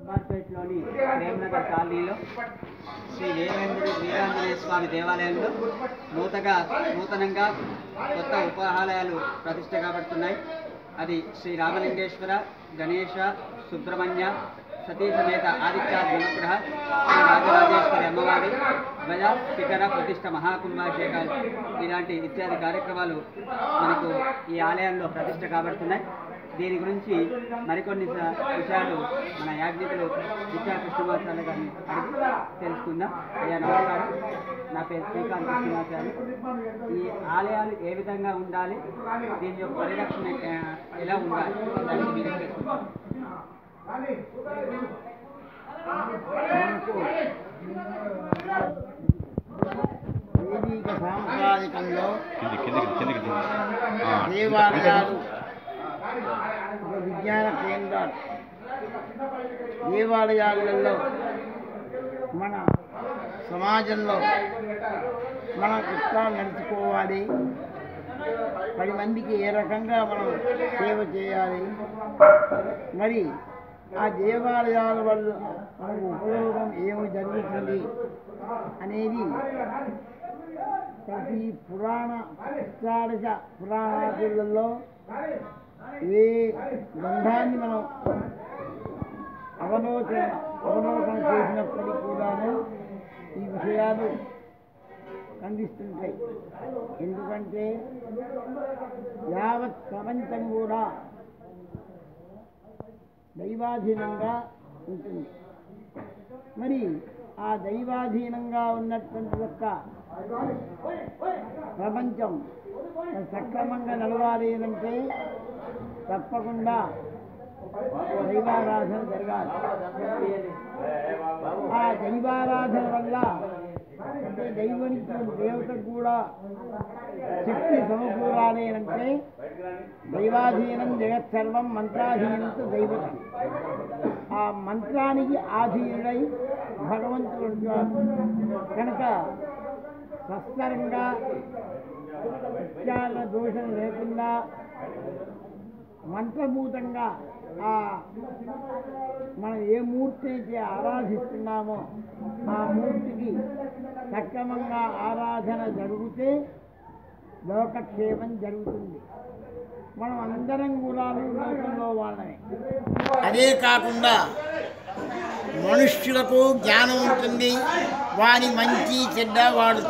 అంబార్పేటలోని ప్రేమనగర్ కాలనీలో శ్రీ వీరాంజనేయ స్వామి దేవాలయంలో నూతనంగా కొత్త ఉపాలయాలు ప్రతిష్ఠ కాబడుతున్నాయి. అది శ్రీ రామలింగేశ్వర గణేశ సుబ్రహ్మణ్య సతీ సమేత ఆదిత్యాది నవగ్రహ శ్రీ రాజరాజేశ్వరి అమ్మవారి ధ్వజ శిఖర ప్రతిష్ఠ మహాకుంభాభిషేకాలు ఇలాంటి ఇత్యాది కార్యక్రమాలు మనకు ఈ ఆలయంలో ప్రతిష్ఠ కాబడుతున్నాయి. దీని గురించి మరికొన్ని విషయాలు మన యాజ్ఞికులు విద్యా కృష్ణమాచార్య గారిని అడిగి తెలుసుకుందాం. అయ్యా నమస్కారం, నా పేరు శ్రీకాంత్ కృష్ణమాచార్య. ఈ ఆలయాలు ఏ విధంగా ఉండాలి, దీని యొక్క పరిరక్షణ ఎలా ఉండాలి దానికి మీరు తెలుసుకుంటాం. వైదిక సాంప్రదాయకంలో దేవాలయాలు ఒక విజ్ఞాన కేంద్రాలు. దేవాలయాలలో మన సమాజంలో మనం ఎట్లా నడుచుకోవాలి, 10 మందికి ఏ రకంగా మనం సేవ చేయాలి, మరి ఆ దేవాలయాల వల్ల మనకు ఉపయోగం ఏమి జరుగుతుంది అనేది ప్రతి అష్టాదశ పురాణాదులలో ఏ గ్రంథాన్ని మనం అవలోకన చేసినప్పటికీ కూడాను ఈ విషయాలు కనిపిస్తుంటాయి. ఎందుకంటే యావత్ ప్రపంచం కూడా దైవాధీనంగా ఉంటుంది. మరి ఆ దైవాధీనంగా ఉన్నటువంటి యొక్క ప్రపంచం సక్రమంగా నడవాలి అంటే తప్పకుండా దైవారాధన జరగాలి. ఆ దైవారాధన వల్ల అంటే దైవానికి దేవతకు కూడా శక్తి సమకూరాలి అంటే దైవాధీనం జగత్సర్వం మంత్రాధీనంతో దైవతం. ఆ మంత్రానికి ఆధీనుడై భగవంతుడు కనుక స్వస్థరంగా విచారణ దోషం లేకుండా మంత్రభూతంగా ఆ మనం ఏ మూర్తి అయితే ఆరాధిస్తున్నామో ఆ మూర్తికి సక్రమంగా ఆరాధన జరిగితే లోకక్షేమం జరుగుతుంది. మనం అందరం కూడా లోకంలో వాళ్ళమే. అదే కాకుండా మనుష్యులకు జ్ఞానం ఉంటుంది, వారి మంచి చెడ్డ వాడు